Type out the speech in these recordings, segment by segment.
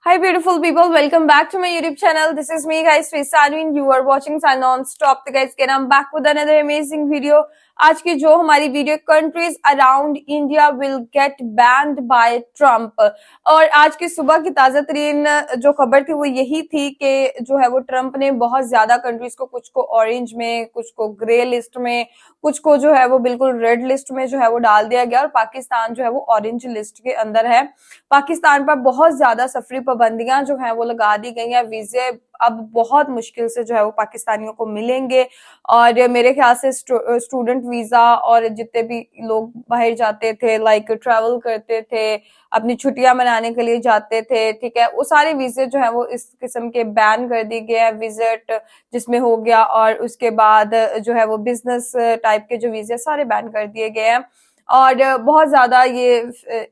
Hi beautiful people, welcome back to my YouTube channel. This is me guys, Srisanu and you are watching Sun Non-Stop. तो guys, again I'm back with another amazing video. आज की जो हमारी video countries around India will get banned by Trump, और आज की सुबह की ताजा तरीन जो खबर थी वो यही थी कि जो है वो ट्रम्प ने बहुत ज्यादा कंट्रीज को, कुछ को ऑरेंज में, कुछ को ग्रे लिस्ट में, कुछ को जो है वो बिल्कुल रेड लिस्ट में जो है वो डाल दिया गया, और पाकिस्तान जो है वो ऑरेंज लिस्ट के अंदर है। पाकिस्तान पर बहुत ज्यादा सफरी पाबंदियां जो है वो लगा दी गई हैं। वीजे अब बहुत मुश्किल से जो है वो पाकिस्तानियों को मिलेंगे, और मेरे ख्याल से स्टूडेंट वीजा और जितने भी लोग बाहर जाते थे, लाइक ट्रैवल करते थे, अपनी छुट्टियां मनाने के लिए जाते थे, ठीक है, वो सारे वीजे जो है वो इस किस्म के बैन कर दिए गए हैं। विजिट जिसमें हो गया, और उसके बाद जो है वो बिजनेस टाइप के जो वीजे सारे बैन कर दिए गए हैं। और बहुत ज्यादा ये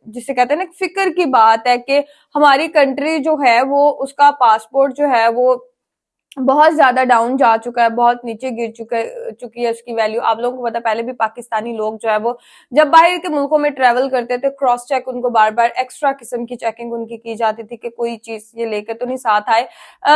जिसे कहते हैं ना फिक्र की बात है कि हमारी कंट्री जो है वो उसका पासपोर्ट जो है वो बहुत ज्यादा डाउन जा चुका है, बहुत नीचे गिर चुकी है उसकी वैल्यू। आप लोगों को पता, पहले भी पाकिस्तानी लोग जो है वो जब बाहर के मुल्कों में ट्रेवल करते थे, क्रॉस चेक उनको बार बार एक्स्ट्रा किस्म की चेकिंग उनकी की जाती थी कि कोई चीज ये लेकर तो नहीं साथ आए,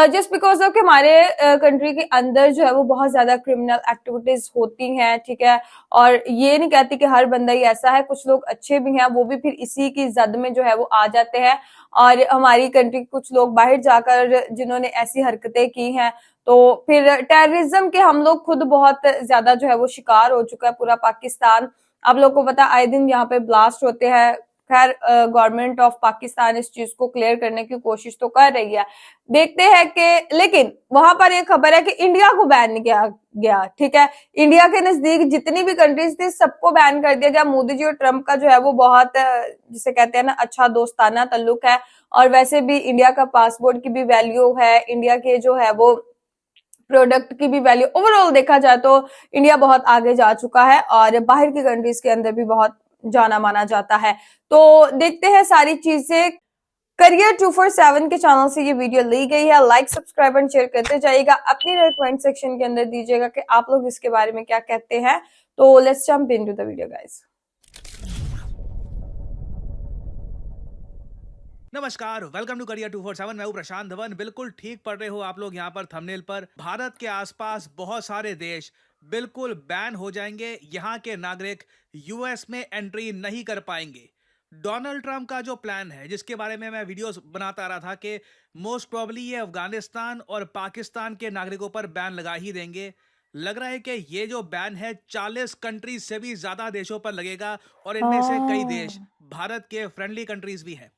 जस्ट बिकॉज ऑफ कि हमारे कंट्री के अंदर जो है वो बहुत ज्यादा क्रिमिनल एक्टिविटीज होती हैं, ठीक है। और ये नहीं कहती कि हर बंदा ही ऐसा है, कुछ लोग अच्छे भी हैं, वो भी फिर इसी की जद में जो है वो आ जाते हैं। और हमारी कंट्री के कुछ लोग बाहर जाकर जिन्होंने ऐसी हरकतें की हैं, तो फिर टेररिज्म के हम लोग खुद बहुत ज्यादा जो है वो शिकार हो चुका है पूरा पाकिस्तान। आप लोग को पता आए दिन यहाँ पे ब्लास्ट होते हैं। खैर गवर्नमेंट ऑफ पाकिस्तान इस चीज को क्लियर करने की कोशिश तो कर रही है, देखते हैं कि, लेकिन वहां पर एक खबर है कि इंडिया को बैन किया गया, ठीक है। इंडिया के नजदीक जितनी भी कंट्रीज थी सबको बैन कर दिया गया। मोदी जी और ट्रम्प का जो है वो बहुत जिसे कहते हैं ना अच्छा दोस्ताना ताल्लुक है, और वैसे भी इंडिया का पासपोर्ट की भी वैल्यू है, इंडिया के जो है वो प्रोडक्ट की भी वैल्यू, ओवरऑल देखा जाए तो इंडिया बहुत आगे जा चुका है, और बाहर की कंट्रीज के अंदर भी बहुत जाना माना जाता है। तो देखते हैं सारी चीजें। करियर 247 के चैनल से ये वीडियो ली गई है। लाइक, सब्सक्राइब एंड शेयर करते जाइएगा। अपनी कमेंट सेक्शन के अंदर दीजिएगा कि आप लोग इसके बारे में क्या कहते हैं। तो let's jump into the video guys. नमस्कार, वेलकम टू करियर 247। मैं हूं प्रशांत धवन। बिल्कुल ठीक पढ़ रहे हो आप लोग यहाँ पर थंबनेल पर। भारत के आसपास बहुत सारे देश बिल्कुल बैन हो जाएंगे, यहाँ के नागरिक यूएस में एंट्री नहीं कर पाएंगे। डोनाल्ड ट्रंप का जो प्लान है, जिसके बारे में मैं वीडियोस बनाता आ रहा था कि मोस्ट प्रोबेबली ये अफगानिस्तान और पाकिस्तान के नागरिकों पर बैन लगा ही देंगे। लग रहा है कि ये जो बैन है 40 कंट्रीज से भी ज्यादा देशों पर लगेगा, और इनमें से कई देश भारत के फ्रेंडली कंट्रीज भी हैं।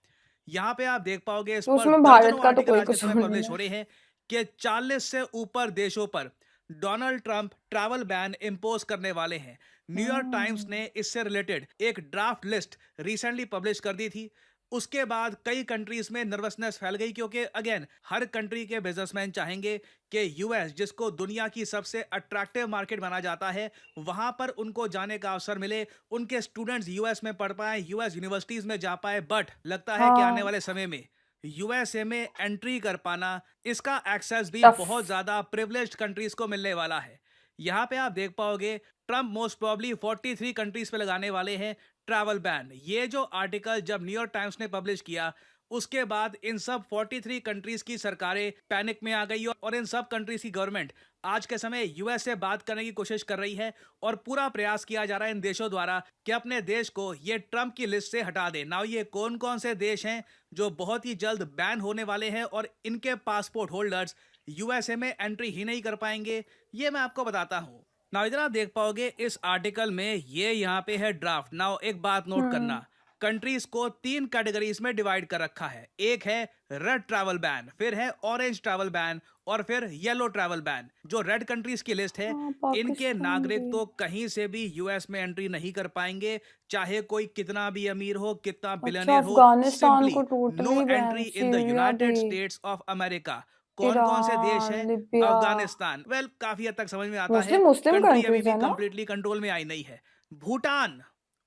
यहाँ पे आप देख पाओगे इस तो पर उसमें भारत दर्जनों का तो आर्टिकल कोई आज के समय कसूर नहीं पब्लिश है। हो रहे हैं कि 40 से ऊपर देशों पर Donald Trump travel ban impose करने वाले हैं। न्यूयॉर्क टाइम्स ने इससे रिलेटेड एक ड्राफ्ट लिस्ट रिसेंटली पब्लिश कर दी थी। उसके बाद कई कंट्रीज में नर्वसनेस फैल गई, क्योंकि अगेन हर कंट्री के बिजनेसमैन चाहेंगे कि यूएस, जिसको दुनिया की सबसे अट्रैक्टिव मार्केट माना जाता है, वहां पर उनको जाने का अवसर मिले, उनके स्टूडेंट्स यूएस में पढ़ पाए, यूएस यूनिवर्सिटीज में जा पाए। बट लगता है कि आने हाँ, वाले समय में यूएसए में एंट्री कर पाना, इसका एक्सेस भी टफ। बहुत ज्यादा प्रिविलेज्ड कंट्रीज को मिलने वाला है। यहाँ पे आप देख पाओगे ट्रंप मोस्ट प्रोबेबली 43 कंट्रीज पे लगाने वाले हैं ट्रैवल बैन। ये जो आर्टिकल जब न्यूयॉर्क टाइम्स ने पब्लिश किया, उसके बाद इन सब 43 कंट्रीज की सरकारें पैनिक में आ गई, और इन सब कंट्रीज की गवर्नमेंट आज के समय यूएस से बात करने की कोशिश कर रही है, और पूरा प्रयास किया जा रहा है इन देशों द्वारा कि अपने देश को ये ट्रंप की लिस्ट से हटा दें। नाउ ये कौन कौन से देश हैं जो बहुत ही जल्द बैन होने वाले हैं, और इनके पासपोर्ट होल्डर्स यूएसए में एंट्री ही नहीं कर पाएंगे, ये मैं आपको बताता हूं। नाउ इधर आप देख पाओगे इस आर्टिकल में, ये यहाँ पे है ड्राफ्ट। नाउ एक बात नोट करना, कंट्रीज को 3 कैटेगरीज में डिवाइड कर रखा है। एक है रेड ट्रैवल बैन, फिर है ऑरेंज ट्रैवल बैन, और फिर येलो ट्रैवल बैन। जो रेड कंट्रीज की लिस्ट है, हाँ, इनके पाकिस्तान नागरिक भी। तो कहीं से भी यूएस में एंट्री नहीं कर पाएंगे, चाहे कोई कितना भी अमीर हो, कितना अच्छा, बिलियनियर हो। अफगानिस्तान को simply know totally entry ban, in the Syria भी, यूनाइटेड स्टेट्स ऑफ अमेरिका। कौन कौन से देश ईरान, हैं? लिबिया। अफगानिस्तान, काफी हद तक समझ में आता है। मुस्लिम मुस्लिम कंट्री अभी कंट्रीज भी है ना। कंप्लीटली कंट्रोल में आई नहीं है। Bhutan,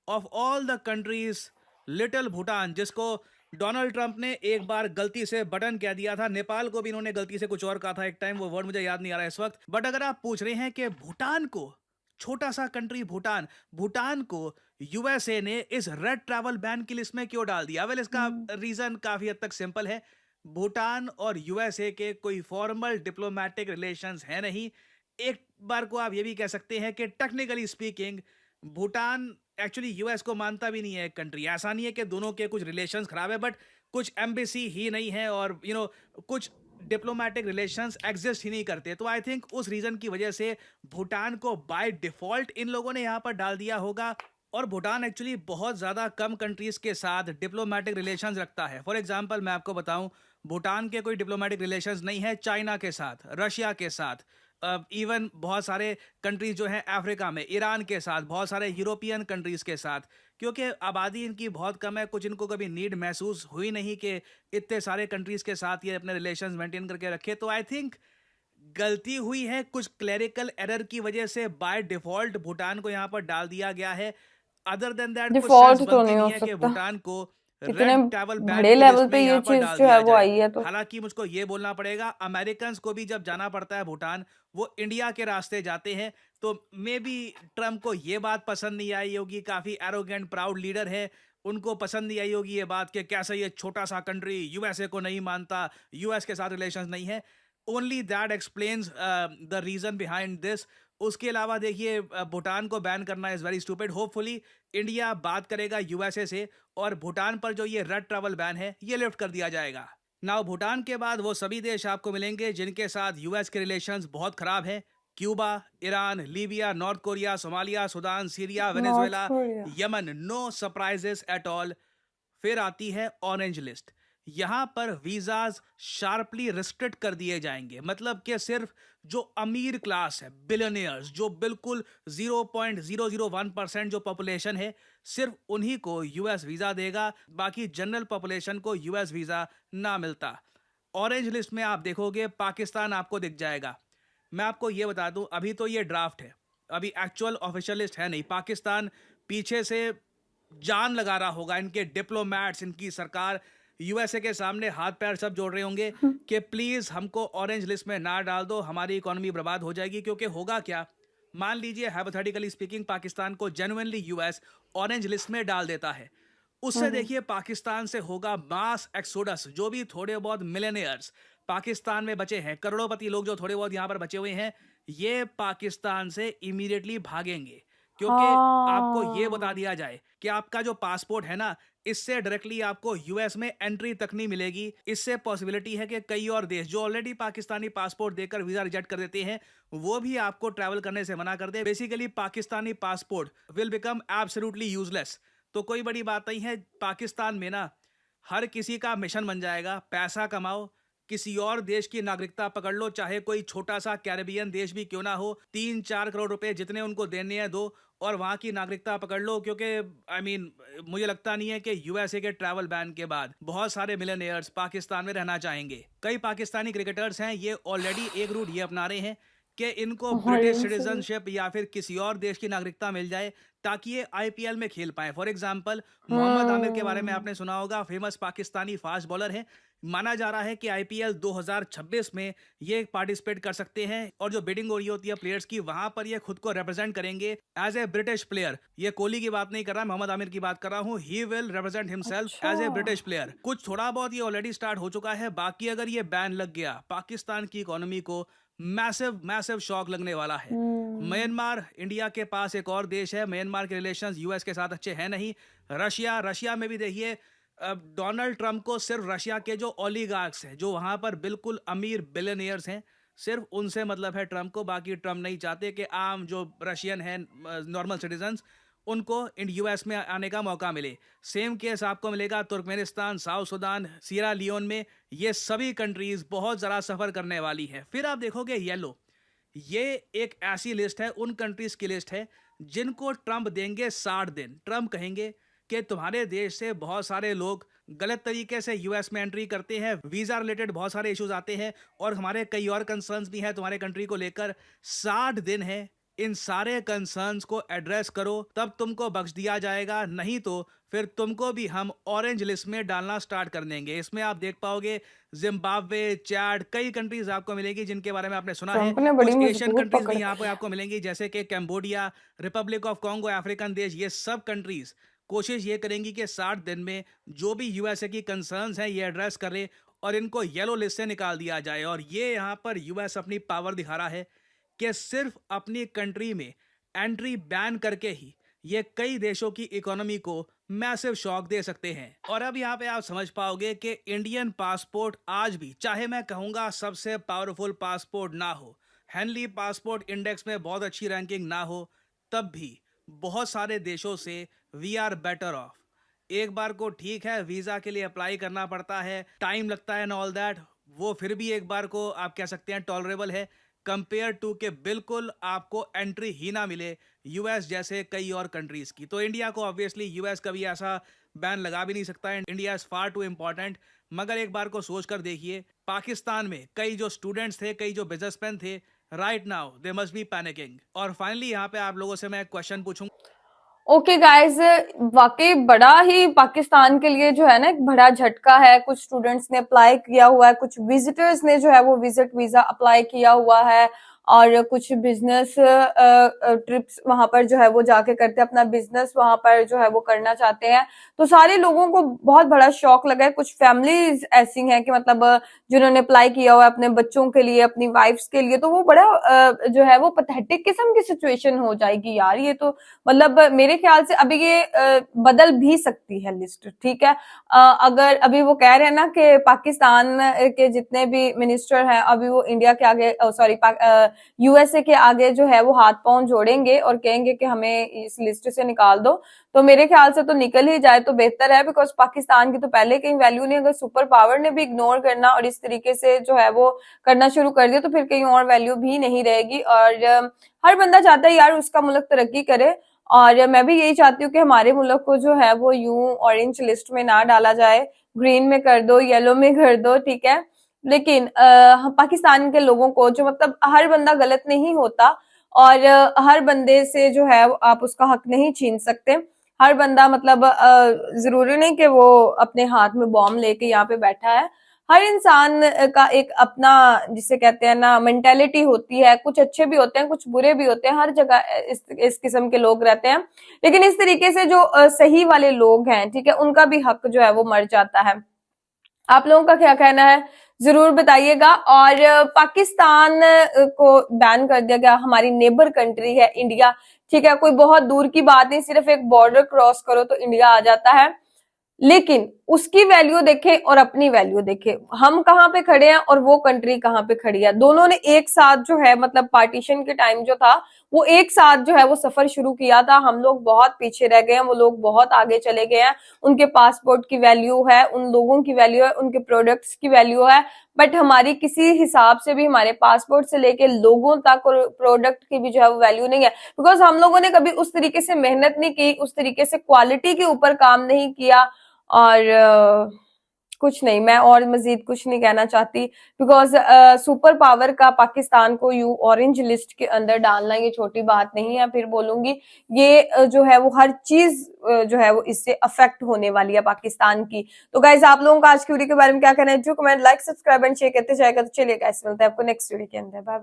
of all the countries, little Bhutan, जिसको डोनाल्ड ट्रंप ने एक बार गलती से बटन कह दिया था। नेपाल को भी इन्होंने गलती से कुछ और कहा था एक टाइम, वो वर्ड मुझे याद नहीं आ रहा है इस वक्त। बट अगर आप पूछ रहे हैं कि भूटान को, छोटा सा कंट्री भूटान, भूटान को यूएसए ने इस रेड ट्रैवल बैन की लिस्ट में क्यों डाल दिया, वेल इसका रीजन काफी हद तक सिंपल है। भूटान और यूएसए के कोई फॉर्मल डिप्लोमेटिक रिलेशंस है नहीं। एक बार को आप ये भी कह सकते हैं कि technically speaking Bhutan actually US को मानता भी नहीं है एक कंट्री। ऐसा नहीं है कि दोनों के कुछ रिलेशंस खराब है, बट कुछ एम्बेसी ही नहीं है और कुछ डिप्लोमेटिक रिलेशंस एग्जिस्ट ही नहीं करते। तो आई थिंक उस रीजन की वजह से भूटान को बाय डिफॉल्ट इन लोगों ने यहाँ पर डाल दिया होगा। और भूटान एक्चुअली बहुत ज़्यादा कम कंट्रीज़ के साथ डिप्लोमेटिक रिलेशंस रखता है। फॉर एग्जांपल मैं आपको बताऊं, भूटान के कोई डिप्लोमेटिक रिलेशंस नहीं है चाइना के साथ, रशिया के साथ, इवन बहुत सारे कंट्रीज जो हैं अफ्रीका में, ईरान के साथ, बहुत सारे यूरोपियन कंट्रीज़ के साथ, क्योंकि आबादी इनकी बहुत कम है। कुछ इनको कभी नीड महसूस हुई नहीं कि इतने सारे कंट्रीज़ के साथ ये अपने रिलेशंस मेंटेन करके रखे। तो आई थिंक गलती हुई है, कुछ क्लेरिकल एरर की वजह से बाय डिफॉल्ट भूटान को यहाँ पर डाल दिया गया है। अदर देन दैट कुछ सेंस डिफॉल्ट तो बनती नहीं हो नहीं है कि सकता, भूटान को इतने रेड ट्रैवल बैन बड़े की लेवल लिस्ट में पे ये यहाँ पर चीज डाल जो है दिया वो जाए। आई है तो। हालांकि मुझको ये बोलना पड़ेगा, अमेरिकन्स को भी जब जाना पड़ता है भूटान, वो इंडिया के रास्ते जाते हैं। तो मे बी ट्रम्प को ये बात पसंद नहीं आई होगी, काफी एरोगेंट प्राउड लीडर है, उनको पसंद नहीं आई होगी ये बात कि कैसे ये छोटा सा कंट्री यूएसए को नहीं मानता, यूएस के साथ रिलेशंस नहीं है। Only that explains the reason behind this. उसके अलावा देखिए, भूटान को बैन करना is very stupid. Hopefully India बात करेगा यूएसए से और भूटान पर जो ये रेड ट्रैवल बैन है ये लिफ्ट कर दिया जाएगा। नाउ भूटान के बाद वो सभी देश आपको मिलेंगे जिनके साथ यूएस के रिलेशंस बहुत खराब हैं। Cuba, Iran, Libya, North Korea, Somalia, Sudan, Syria, North Venezuela, Korea. Yemen, no surprises at all. फिर आती है ऑरेंज लिस्ट। यहां पर वीजाज शार्पली रिस्ट्रिक्ट कर दिए जाएंगे, मतलब कि सिर्फ जो अमीर क्लास है, बिलियनियर्स, जो बिल्कुल 0.001% जो पॉपुलेशन है, सिर्फ उन्हीं को यूएस वीजा देगा। बाकी जनरल पॉपुलेशन को यूएस वीजा ना मिलता। ऑरेंज लिस्ट में आप देखोगे पाकिस्तान आपको दिख जाएगा। मैं आपको ये बता दूं, अभी तो ये ड्राफ्ट है, अभी एक्चुअल ऑफिशियल लिस्ट है नहीं। पाकिस्तान पीछे से जान लगा रहा होगा, इनके डिप्लोमैट्स, इनकी सरकार यूएसए के सामने हाथ पैर सब जोड़ रहे होंगे कि प्लीज हमको ऑरेंज लिस्ट में ना डाल दो, हमारी इकोनॉमी बर्बाद हो जाएगी। क्योंकि होगा क्या, मान लीजिए हाइपोथेटिकली स्पीकिंग पाकिस्तान को जेन्युइनली यूएस ऑरेंज लिस्ट में डाल देता है, उससे देखिए पाकिस्तान से होगा मास एक्सोडस। जो भी थोड़े बहुत मिलेनियर्स पाकिस्तान में बचे हैं, करोड़पति लोग जो थोड़े बहुत यहाँ पर बचे हुए हैं, ये पाकिस्तान से इमीडिएटली भागेंगे। क्योंकि आपको ये बता हाँ, दिया जाए कि आपका जो पासपोर्ट है ना, इससे डायरेक्टली आपको यूएस में एंट्री तक नहीं मिलेगी। इससे पॉसिबिलिटी है कि कई और देश जो ऑलरेडी पाकिस्तानी पासपोर्ट देकर वीजा रिजेक्ट कर देते हैं, वो भी आपको ट्रैवल करने से मना कर दे। Basically Pakistani passport will become absolutely useless. तो कोई बड़ी बात नहीं है, पाकिस्तान में ना हर किसी का मिशन बन जाएगा, पैसा कमाओ, किसी और देश की नागरिकता पकड़ लो, चाहे कोई छोटा सा कैरेबियन देश भी क्यों ना हो, 3-4 करोड़ रुपए जितने उनको देने हैं दो और वहां की नागरिकता पकड़ लो। क्योंकि आई मीन मुझे लगता नहीं है कि यूएसए के ट्रैवल बैन के बाद बहुत सारे मिलियनेयर्स पाकिस्तान में रहना चाहेंगे। कई पाकिस्तानी क्रिकेटर्स हैं, ये ऑलरेडी एक रूट ये अपना रहे हैं कि इनको ब्रिटिश ऑरेंज से। सिटीजनशिप या फिर किसी और देश की नागरिकता मिल जाए ताकि ये आईपीएल में खेल पाए। फॉर एग्जांपल मोहम्मद आमिर के बारे में हम्म। आपने सुना होगा, फेमस पाकिस्तानी फास्ट बॉलर है। माना जा रहा है कि आईपीएल 2026 में ये पार्टिसिपेट कर सकते हैं और जो बिडिंग हो रही होती है प्लेयर्स की, वहां पर ये खुद को रिप्रेजेंट करेंगे एज ए ब्रिटिश प्लेयर। ये कोहली की बात नहीं कर रहा, मोहम्मद आमिर की बात कर रहा हूँ। ही विल रिप्रेजेंट हिमसेल्फ अच्छा। As a British player. कुछ थोड़ा बहुत ये ऑलरेडी स्टार्ट हो चुका है, बाकी अगर ये बैन लग गया, पाकिस्तान की इकोनॉमी को मैसिव मैसिव शॉक लगने वाला है। हम्म। म्यांमार, इंडिया के पास एक और देश है, म्यांमार के रिलेशंस यूएस के साथ अच्छे हैं नहीं। रशिया में भी देखिए, अब डोनाल्ड ट्रंप को सिर्फ रशिया के जो ओलिगार्क्स हैं, जो वहां पर बिल्कुल अमीर बिलियनियर्स हैं, सिर्फ उनसे मतलब है ट्रंप को। बाकी ट्रंप नहीं चाहते कि आम जो रशियन हैं, नॉर्मल सिटीजन्स, उनको यूएस में आने का मौका मिले। सेम केस आपको मिलेगा Turkmenistan, South Sudan, Sierra Leone में। ये सभी कंट्रीज बहुत ज़रा सफ़र करने वाली हैं। फिर आप देखोगे येलो, ये एक ऐसी लिस्ट है, उन कंट्रीज की लिस्ट है जिनको ट्रंप देंगे 60 दिन। ट्रंप कहेंगे कि तुम्हारे देश से बहुत सारे लोग गलत तरीके से यूएस में एंट्री करते हैं, वीजा रिलेटेड बहुत सारे इश्यूज आते हैं और हमारे कई और कंसर्न्स भी हैं तुम्हारे कंट्री को लेकर। 60 दिन है, इन सारे कंसर्न्स को एड्रेस करो, तब तुमको बख्श दिया जाएगा। नहीं तो फिर तुमको भी हम ऑरेंज लिस्ट में डालना स्टार्ट कर देंगे। इसमें आप देख पाओगे जिम्बाब्वे, चैड, कई कंट्रीज आपको मिलेंगी जिनके बारे में आपने सुना है। ट्रम्प ने बड़ी कुछ एशियन मजबूत कंट्रीज पकड़ भी यहाँ रखी पे है। आपको मिलेंगी, जैसे कि Cambodia, Republic of Congo, African देश। ये सब कंट्रीज कोशिश ये करेंगी कि 60 दिन में जो भी यूएसए की कंसर्न्स हैं ये एड्रेस करें और इनको येलो लिस्ट से निकाल दिया जाए। और ये यहाँ पर यूएस अपनी पावर दिखा रहा है कि सिर्फ अपनी कंट्री में एंट्री बैन करके ही ये कई देशों की इकोनॉमी को मैसिव शॉक दे सकते हैं। और अब यहाँ पे आप समझ पाओगे कि इंडियन पासपोर्ट आज भी, चाहे मैं कहूँगा सबसे पावरफुल पासपोर्ट ना हो, हेनली पासपोर्ट इंडेक्स में बहुत अच्छी रैंकिंग ना हो, तब भी बहुत सारे देशों से वी आर बेटर ऑफ। एक बार को ठीक है वीज़ा के लिए अप्लाई करना पड़ता है, टाइम लगता है एंड ऑल दैट, वो फिर भी एक बार को आप कह सकते हैं टॉलरेबल है, कंपेयर टू के बिल्कुल आपको एंट्री ही ना मिले यूएस जैसे कई और कंट्रीज की। तो इंडिया को ऑब्वियसली यूएस कभी ऐसा बैन लगा भी नहीं सकता है, India is far too important. मगर एक बार को सोच कर देखिए, पाकिस्तान में कई जो स्टूडेंट्स थे, कई जो बिजनेसमैन थे, right now they must be panicking. और फाइनली यहाँ पे आप लोगों से मैं क्वेश्चन पूछूंगा। ओके गाइस, वाकई बड़ा ही पाकिस्तान के लिए जो है ना एक बड़ा झटका है। कुछ स्टूडेंट्स ने अप्लाई किया हुआ है, कुछ विजिटर्स ने जो है वो विजिट वीजा अप्लाई किया हुआ है, और कुछ बिजनेस ट्रिप्स वहां पर जो है वो जाके करते हैं, अपना बिजनेस वहां पर जो है वो करना चाहते हैं। तो सारे लोगों को बहुत बड़ा शॉक लगा है। कुछ फैमिलीज ऐसी हैं कि मतलब जिन्होंने अप्लाई किया हुआ है अपने बच्चों के लिए, अपनी वाइफ्स के लिए, तो वो बड़ा जो है वो पैथेटिक किस्म की सिचुएशन हो जाएगी यार। ये तो मतलब मेरे ख्याल से अभी ये बदल भी सकती है लिस्ट, ठीक है। अगर अभी वो कह रहे हैं ना कि पाकिस्तान के जितने भी मिनिस्टर हैं अभी वो इंडिया के आगे, सॉरी यूएसए के आगे जो है वो हाथ पांव जोड़ेंगे और कहेंगे कि हमें इस लिस्ट से निकाल दो, तो मेरे ख्याल से तो निकल ही जाए तो बेहतर है। बिकॉज पाकिस्तान की तो पहले कहीं वैल्यू नहीं, अगर सुपर पावर ने भी इग्नोर करना और इस तरीके से जो है वो करना शुरू कर दिया तो फिर कहीं और वैल्यू भी नहीं रहेगी। और हर बंदा चाहता है यार उसका मुल्क तरक्की करे, और मैं भी यही चाहती हूँ कि हमारे मुल्क को जो है वो यूं ऑरेंज लिस्ट में ना डाला जाए, ग्रीन में कर दो, येलो में कर दो, ठीक है। लेकिन पाकिस्तान के लोगों को जो मतलब हर बंदा गलत नहीं होता, और हर बंदे से जो है आप उसका हक नहीं छीन सकते। हर बंदा मतलब जरूरी नहीं कि वो अपने हाथ में बॉम्ब लेके यहाँ पे बैठा है। हर इंसान का एक अपना जिसे कहते हैं ना मेंटेलिटी होती है, कुछ अच्छे भी होते हैं, कुछ बुरे भी होते हैं, हर जगह इस किस्म के लोग रहते हैं। लेकिन इस तरीके से जो सही वाले लोग हैं, ठीक है, उनका भी हक जो है वो मर जाता है। आप लोगों का क्या कहना है जरूर बताइएगा। और पाकिस्तान को बैन कर दिया गया, हमारी नेबर कंट्री है इंडिया, ठीक है, कोई बहुत दूर की बात नहीं, सिर्फ एक बॉर्डर क्रॉस करो तो इंडिया आ जाता है। लेकिन उसकी वैल्यू देखे और अपनी वैल्यू देखे, हम कहाँ पे खड़े हैं और वो कंट्री कहाँ पे खड़ी है। दोनों ने एक साथ जो है मतलब पार्टीशन के टाइम जो था वो एक साथ जो है वो सफर शुरू किया था। हम लोग बहुत पीछे रह गए हैं, वो लोग बहुत आगे चले गए हैं। उनके पासपोर्ट की वैल्यू है, उन लोगों की वैल्यू है, उनके प्रोडक्ट्स की वैल्यू है, बट हमारी किसी हिसाब से भी हमारे पासपोर्ट से लेके लोगों तक और प्रोडक्ट की भी जो है वो वैल्यू नहीं है। बिकॉज हम लोगों ने कभी उस तरीके से मेहनत नहीं की, उस तरीके से क्वालिटी के ऊपर काम नहीं किया। और कुछ नहीं, मैं और मजीद कुछ नहीं कहना चाहती। बिकॉज सुपर पावर का पाकिस्तान को यू ऑरेंज लिस्ट के अंदर डालना ये छोटी बात नहीं है। फिर बोलूंगी ये जो है वो हर चीज जो है वो इससे अफेक्ट होने वाली है पाकिस्तान की। तो गाइज आप लोगों का आज की वीडियो के बारे में क्या कहना है, जो comment, like, subscribe and share करते जाएगा। तो चलिए गाइस मिलते हैं आपको नेक्स्ट वीडियो के अंदर। Bye bye.